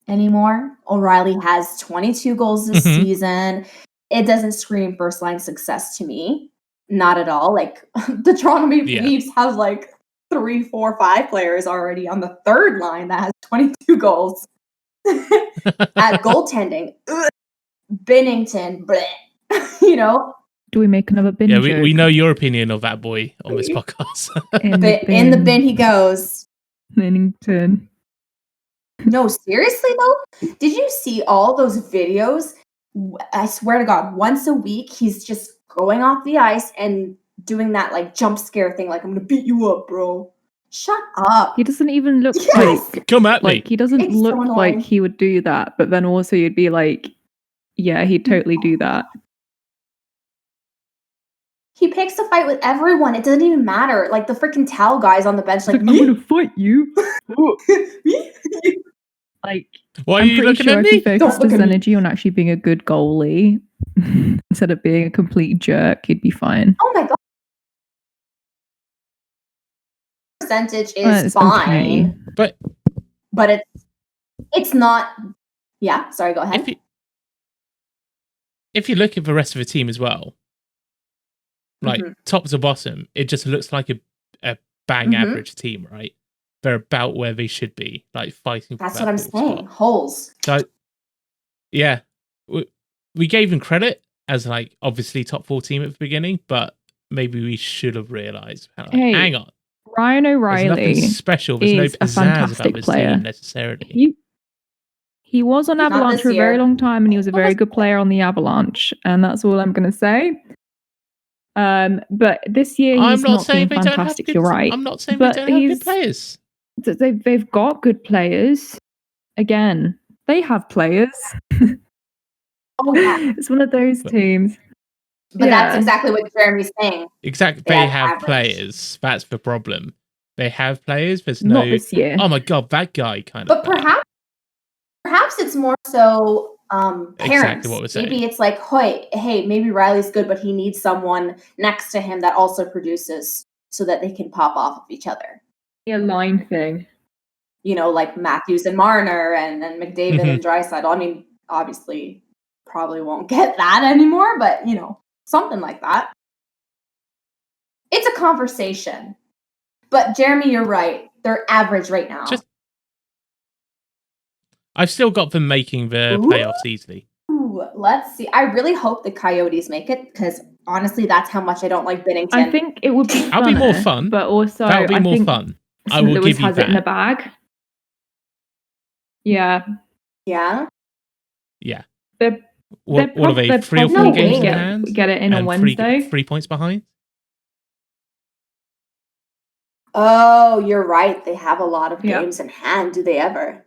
anymore. O'Reilly has 22 goals this season. It doesn't scream first-line success to me. Not at all. Like, the Toronto Maple Leafs have, like, 3, 4, 5 players already on the 3rd line that has 22 goals. At goaltending, Binnington, bleh. You know, Do we make another bin Yeah, joke? we know your opinion of that boy on this podcast. In in the bin he goes. Binnington. No, seriously though, did you see all those videos? I swear to God, once a week he's just going off the ice and doing that like jump scare thing, like I'm gonna beat you up, bro. Shut up. He doesn't even look Yes! like Come at me. he doesn't It's look so like annoying. he would do that, but then also you'd be like, yeah, he'd totally do that. He picks a fight with everyone. It doesn't even matter. Like the freaking towel guys on the bench, like I'm gonna fight you. me? Like, Why are I'm you pretty looking sure at if he me? Don't focused look his at me. energy on actually being a good goalie instead of being a complete jerk, he'd be fine. Oh my God. Percentage Well, is it's fine, okay. but it's not. Yeah, sorry, go ahead. If you look at the rest of the team as well, like Mhm. top to bottom, it just looks like a bang Mhm. average team, right? They're about where they should be, like fighting for That's that what I'm fourth saying. spot. Holes. So, yeah, we gave them credit as like obviously top 4 team at the beginning, but maybe we should have realised. Like, Hey, hang on, Ryan there's O'Reilly nothing special. There's no is a pizzazz about fantastic this player. team necessarily. He was on Not Avalanche this for a very year. long time, and he was a Not very this good year. player on the Avalanche, and that's all I'm going to say. But this year I'm he's not not saying been they don't have fantastic. good. You're right. I'm not saying But they don't have good he's- players. They've got good players. Again, they have players. Oh yeah, It's one of those teams. but that's Yeah. exactly what Jeremy's saying. Exactly, They they have have average. players. That's the problem. They have players. There's Not no. this year. Oh my god, that guy kind But of. Player. perhaps it's more so parents. Exactly what we're saying. Maybe it's like, hey, maybe Riley's good, but he needs someone next to him that also produces so that they can pop off of each other. A line thing. You know, like Matthews and Marner and McDavid Mhm. and Draisaitl. I mean, obviously, probably won't get that anymore, but you know, something like that. It's a conversation. But Jeremy, you're right. They're average right now. I've still got them making the Ooh. playoffs easily. Ooh, let's see. I really hope the Coyotes make it because honestly, that's how much I don't like Binnington. I think it would be That'll be more funner, fun. but also That'll be I more think fun. I St. will Louis give you has it in the that. bag. Yeah, Yeah. Yeah. they're What are they? 3 or 4 probably games in gonna hand? get it in on And Wednesday. 3 points behind? Oh, you're right. They have a lot of Yeah. games in hand. Do they ever?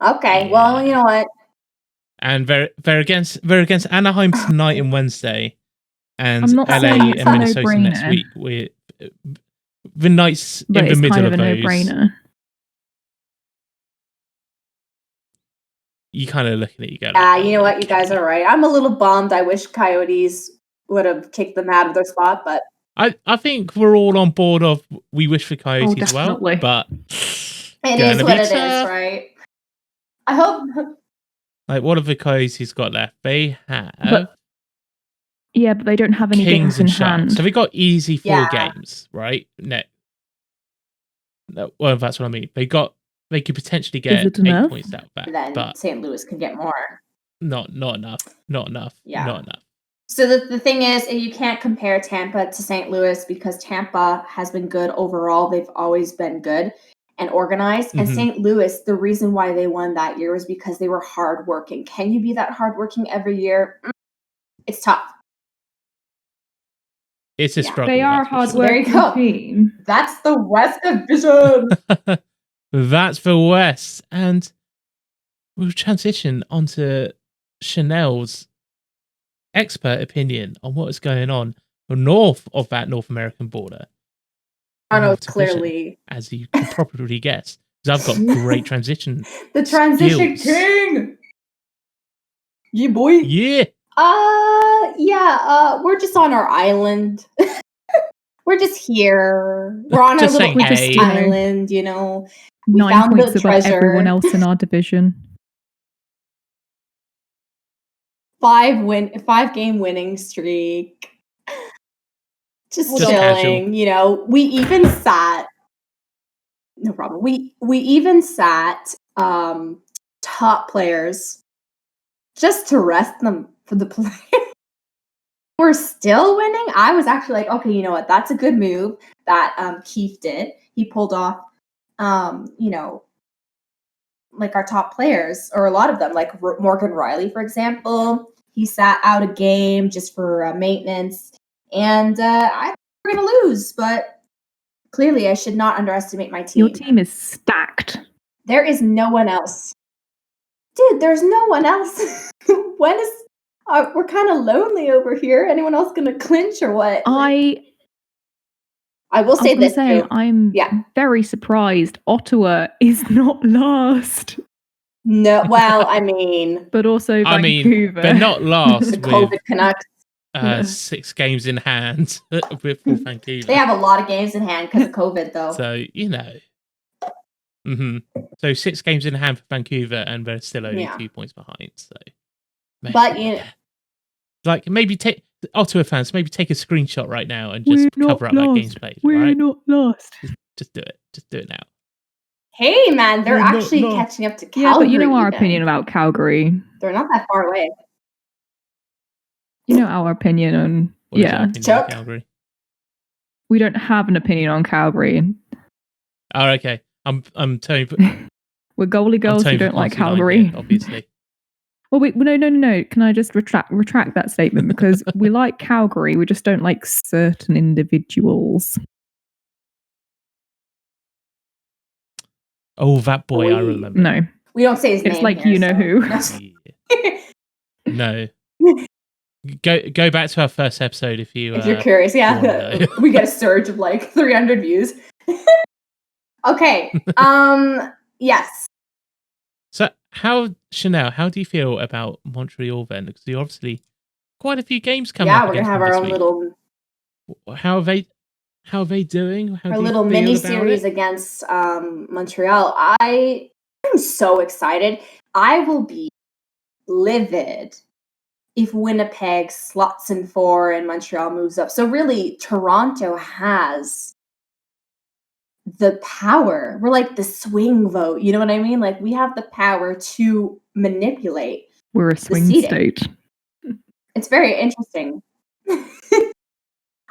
Okay. Well, Yeah. you know what? And they're against Anaheim tonight and Wednesday, and I'm not LA saying it's and a Minnesota next no-brainer. week. We're the nights But in the it's middle kind of of a those. no-brainer. You kind of looking at you go. Yeah, like, you know what? You guys are right. I'm a little bummed. I wish Coyotes would have kicked them out of their spot, but I think we're all on board of we wish for Coyotes as well, definitely. but it gonna is be what it is, tough. right? I hope. Like, what have the Coyotes got left? They have But yeah, but they don't have any Kings games in and Sharks. hand. So we got easy 4 Yeah. games, right? No, well, that's what I mean. They could potentially get it 8 enough? points out of that, Then but St. Louis can get more. not enough. Not enough. Yeah. Not enough. So the thing is, you can't compare Tampa to St. Louis because Tampa has been good overall. They've always been good and organized. And Mhm. St. Louis, the reason why they won that year was because they were hardworking. Can you be that hardworking every year? It's tough. It's a Yeah. struggle. They are a that's for sure. There you hard-working go. team. That's the West Division. That's the West. And we'll transition onto Channelle's expert opinion on what is going on north of that North American border. Toronto North Division, clearly. as you can probably guess. Because I've got great transition. The transition skills. king. Yeah, boy. Yeah. We're just on our island. We're just here. We're on Just our saying little hey. island, you know. We 9 found points the above everyone treasure. else in our division. 5-game winning streak. Just Just chilling, casual. you know. We even sat. No problem. We even sat top players just to rest them for the play. We're still winning. I was actually like, okay, you know what? That's a good move that Keith did. He pulled off, like our top players, or a lot of them, like Morgan Riley, for example. He sat out a game just for maintenance, and I thought we were going to lose, but clearly I should not underestimate my team. Your team is stacked. There is no one else. Dude, there's no one else. We're kind of lonely over here. Anyone else going to clinch or what? I will say this too. I'm very surprised Ottawa is not last. No, well, I mean, but also Vancouver. But not last. The COVID Canucks. 6 games in hand with Vancouver. They have a lot of games in hand because of COVID, though. So So 6 games in hand for Vancouver, and they're still only 2 points behind. So, like maybe take Ottawa fans, maybe take a screenshot right now and just cover up that game's played. We're not lost. Just do it. Just do it now. Hey man, they're actually catching up to Calgary. Yeah, but you know our opinion about Calgary. They're not that far away. You know our opinion on Calgary. We don't have an opinion on Calgary. Oh, okay. I'm telling you. We're goalie girls who don't like Calgary, here, obviously. Well, no. Can I just retract that statement? Because we like Calgary, we just don't like certain individuals. Oh, that boy, I remember. No. We don't say his name. It's like here, you know who. No. Go back to our first episode if you're curious. Yeah. We get a surge of like 300 views. Okay. Yes. So Channelle, how do you feel about Montreal then? Because you obviously quite a few games coming up. Yeah, we're gonna have our own little. How are they doing? Our little mini series against Montreal. I'm so excited. I will be livid if Winnipeg slots in 4 and Montreal moves up. So really, Toronto has the power. We're like the swing vote. You know what I mean? Like we have the power to manipulate. We're a swing state. It's very interesting.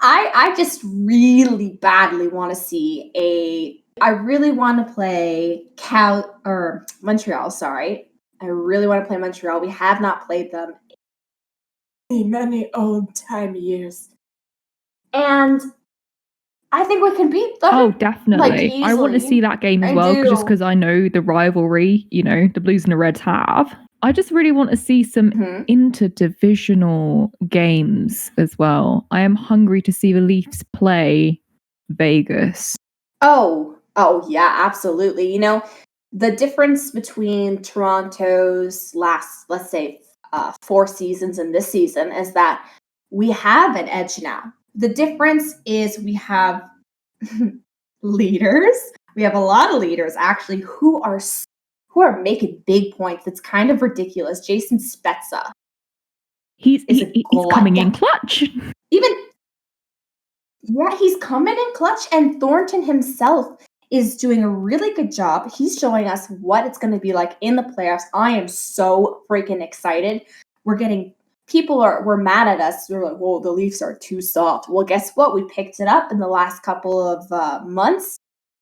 I just really badly want to see I really want to play Montreal, sorry. I really want to play Montreal. We have not played them in many old time years. And I think we can beat them. Oh, definitely. I want to see that game as well, just because I know the rivalry, the Blues and the Reds have. I just really want to see some interdivisional games as well. I am hungry to see the Leafs play Vegas. Oh yeah, absolutely. The difference between Toronto's last, let's say, 4 seasons and this season is that we have an edge now. The difference is we have leaders. We have a lot of leaders, actually, who are making big points. It's kind of ridiculous. Jason Spezza. He's coming in clutch. He's coming in clutch, and Thornton himself is doing a really good job. He's showing us what it's going to be like in the playoffs. I am so freaking excited. We're mad at us. We're like, whoa, the Leafs are too soft. Well, guess what? We picked it up in the last couple of months,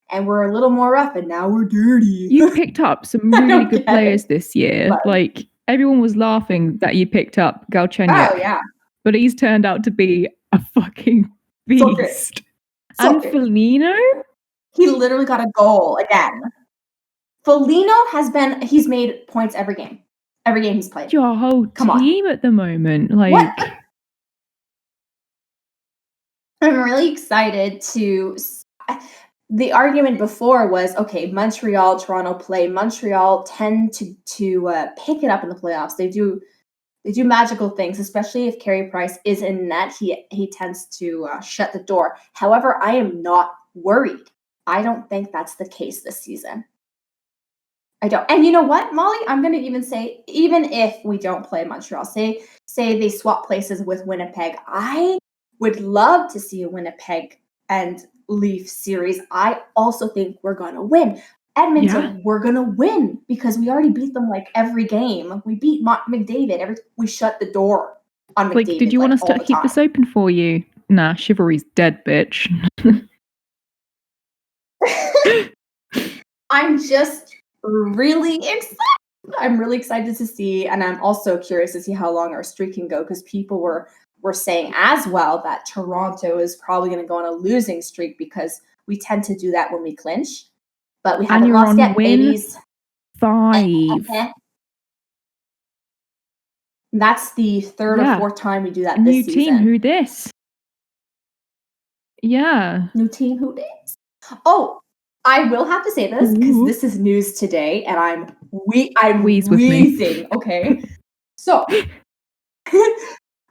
and we're a little more rough, and now we're dirty. You picked up some really good players this year. Like, everyone was laughing that you picked up Galchenyuk. Oh, yeah. But he's turned out to be a fucking beast. And Foligno? He literally got a goal again. Foligno he's made points every game. Every game he's played. Your whole team at the moment. Like, what? I'm really excited to... The argument before was, okay, Montreal, Toronto play. Montreal tend to pick it up in the playoffs. They do magical things, especially if Carey Price is in net. He tends to shut the door. However, I am not worried. I don't think that's the case this season. I don't. And you know what, Molly? I'm going to even say, even if we don't play Montreal, say they swap places with Winnipeg, I would love to see a Winnipeg and Leaf series. I also think we're going to win. Edmonton, we're going to win because we already beat them like every game. We beat McDavid. We shut the door on McDavid. Like, did you want us to keep this open for you? Nah, chivalry's dead, bitch. I'm just really excited. I'm really excited to see, and I'm also curious to see how long our streak can go, because people were saying as well that Toronto is probably going to go on a losing streak because we tend to do that when we clinch. But we haven't lost yet, babies. 5. That's the third or fourth time we do that this season. New team, who this? Yeah. New team, who this? Oh, I will have to say this because this is news today, and I'm wheezing. Okay, so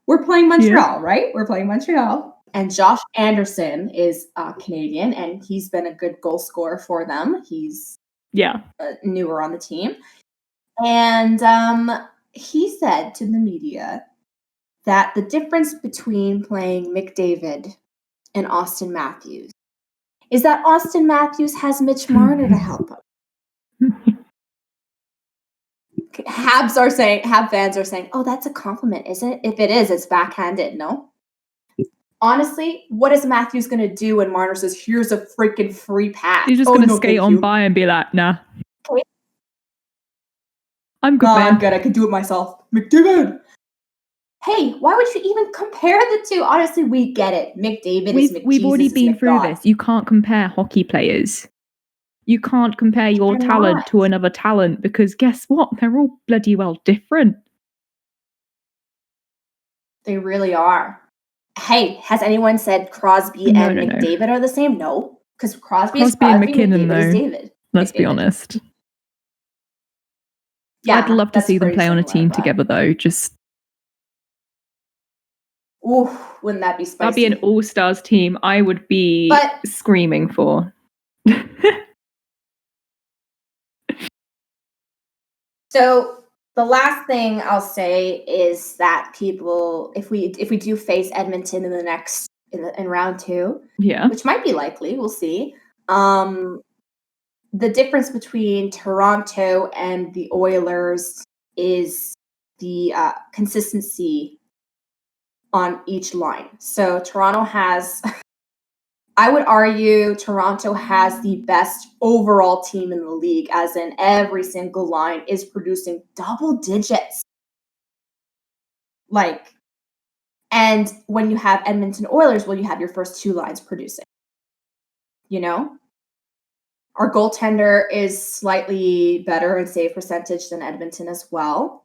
we're playing Montreal, right? We're playing Montreal, and Josh Anderson is Canadian, and he's been a good goal scorer for them. He's newer on the team, and he said to the media that the difference between playing McDavid and Austin Matthews is that Austin Matthews has Mitch Marner to help him. Habs fans are saying, oh, that's a compliment, isn't it? If it is, it's backhanded, no? Honestly, what is Matthews going to do when Marner says, here's a freaking free pass? He's just going to skate on by and be like, nah. Okay. I'm good, man. I'm good. I can do it myself. McDavid! Hey, why would you even compare the two? Honestly, we get it. McDavid is McJesus. We've already been through this. You can't compare hockey players. You can't compare your talent to another talent because guess what? They're all bloody well different. They really are. Hey, has anyone said Crosby and McDavid are the same? No, because Crosby and McKinnon, McDavid is David. Let's be honest. Yeah, I'd love to see them play on a team together, though. Just. Ooh, wouldn't that be spicy? That'd be an all-stars team I would be screaming for. So the last thing I'll say is that people, if we do face Edmonton in the next in round 2, which might be likely, we'll see. The difference between Toronto and the Oilers is the consistency on each line. So Toronto has, I would argue Toronto has the best overall team in the league, as in every single line is producing double digits. And when you have Edmonton Oilers, well, you have your first 2 lines producing. You know? Our goaltender is slightly better in save percentage than Edmonton as well.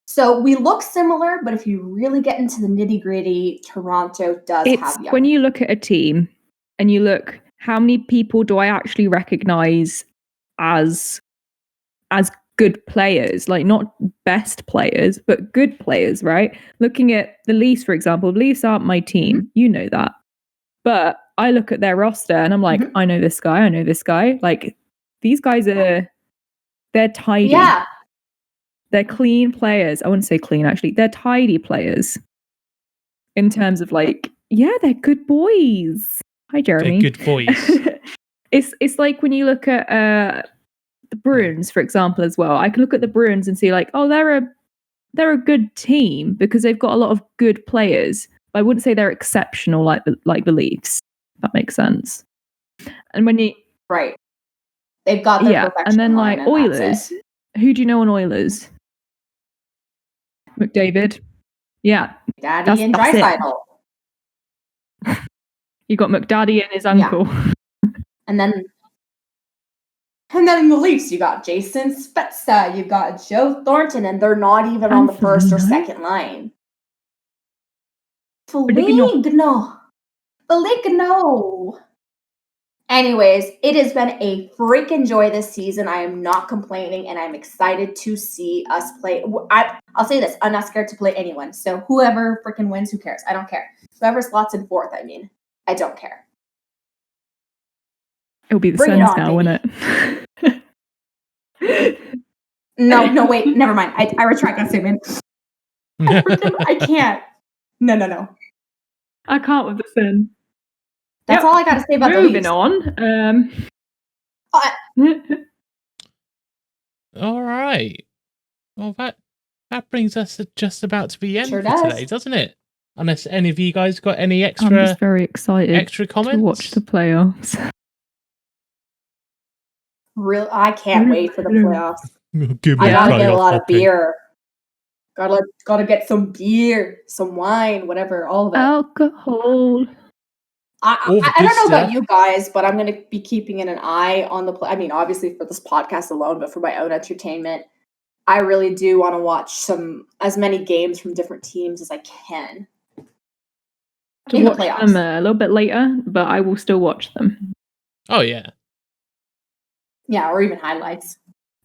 So we look similar, but if you really get into the nitty-gritty, Toronto does have young. When you look at a team and you look, how many people do I actually recognize as good players? Like, not best players, but good players, right? Looking at the Leafs, for example. The Leafs aren't my team. You know that. But I look at their roster and I'm like, I know this guy. I know this guy. Like, these guys they're tidy. Yeah. They're clean players. I wouldn't say clean, actually. They're tidy players. In terms of they're good boys. Hi, Jeremy. They're good boys. It's like when you look at the Bruins, for example, as well. I can look at the Bruins and see they're a good team because they've got a lot of good players. But I wouldn't say they're exceptional like the Leafs. If that makes sense. And when you they've got their perfection and then line, and Oilers. Who do you know on Oilers? McDavid. Yeah. Daddy and Draisaitl. You got McDaddy and his uncle. Yeah. And then in the Leafs, you got Jason Spezza, you got Joe Thornton, and they're not even on the first or second line. Foligno. Anyways, it has been a freaking joy this season. I am not complaining, and I'm excited to see us play. I'll say this. I'm not scared to play anyone. So whoever freaking wins, who cares? I don't care. Whoever slots in 4th, I don't care. It'll be the Sens now, won't it? No, wait. Never mind. I retract that statement. I can't. No. I can't with the Sens. That's all I got to say about the Leafs. Moving on. All right. Well, that brings us to just about to the end Sure for does. today, doesn't it? Unless any of you guys got any I'm extra just very excited to comments? watch the playoffs. I can't wait for the playoffs. Give me I gotta get a playoff lot of hockey. beer. Gotta get some beer, some wine, whatever, all of it. Alcohol. I All the don't good know about stuff. you guys, but I'm going to be keeping an eye on the play. I mean, obviously for this podcast alone, but for my own entertainment, I really do want to watch as many games from different teams as I can. To In the watch playoffs. them a little bit later, but I will still watch them. Oh yeah. Yeah, or even highlights.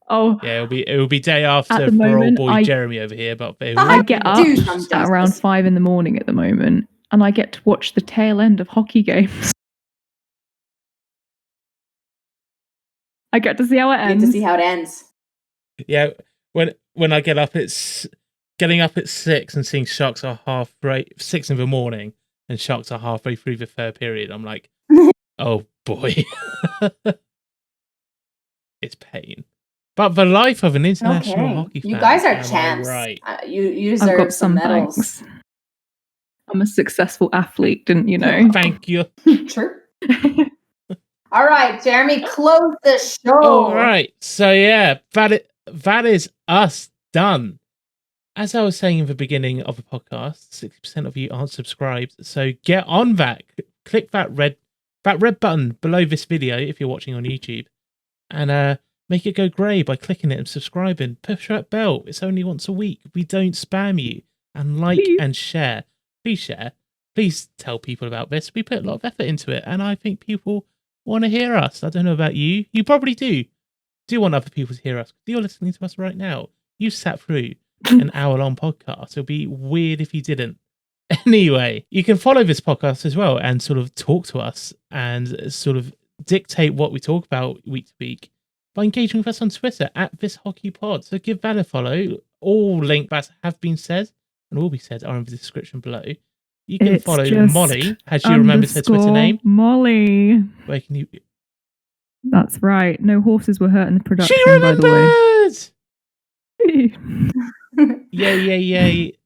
Oh, Yeah, it'll be day after At the for old moment, boy Jeremy over here, but I get up Do some at around justice. 5 a.m. at the moment, and I get to watch the tail end of hockey games. I get to see how it Get ends. to see how it ends. Yeah, when I get up, it's getting up at 6 and seeing Sharks are 6 in the morning, and Sharks are halfway through the third period. I'm like, oh boy, it's pain. But the life of an international hockey fan. You guys are am I champs. right? You I've deserve got some medals. thanks. I'm a successful athlete, didn't you know? Thank you. True. All right, Jeremy, close the show. All right. So yeah, that is us done. As I was saying in the beginning of the podcast, 60% of you aren't subscribed. So get on that. Click that red button below this video if you're watching on YouTube, and make it go grey by clicking it and subscribing. Push that bell. It's only once a week. We don't spam you. And like and share. Please share. Please tell people about this. We put a lot of effort into it, and I think people want to hear us. I don't know about you. You probably do. Do want other people to hear us. You're listening to us right now. You sat through an hour-long podcast. It'll be weird if you didn't. Anyway, you can follow this podcast as well and sort of talk to us and sort of dictate what we talk about week to week by engaging with us on Twitter at @ThisHockeyPod. So give that a follow. All links that have been said and will be said are in the description below. You can follow Molly. Has she remembered her Twitter name? Molly. Where can you? That's right. No horses were hurt in the production, She by the way. remembered! Yay.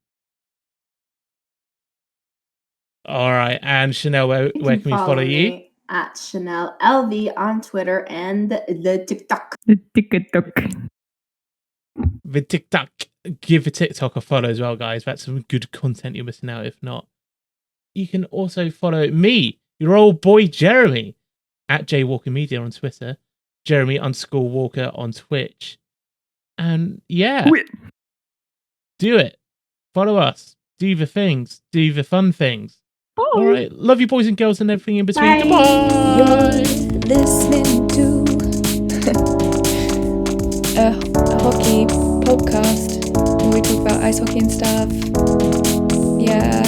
All right. And Channelle, where can we follow you? Me at Channelle LV on Twitter and the TikTok. The TikTok. The TikTok. Give the TikTok a follow as well, guys. That's some good content you're missing out if not. You can also follow me, your old boy Jeremy, at JWalkerMedia on Twitter, Jeremy_Walker on Twitch. And yeah, do it. Follow us. Do the things. Do the fun things. Bye. All right. Love you, boys and girls, and everything in between. Bye. Goodbye. You're listening to a hockey podcast where we talk about ice hockey and stuff. Yeah.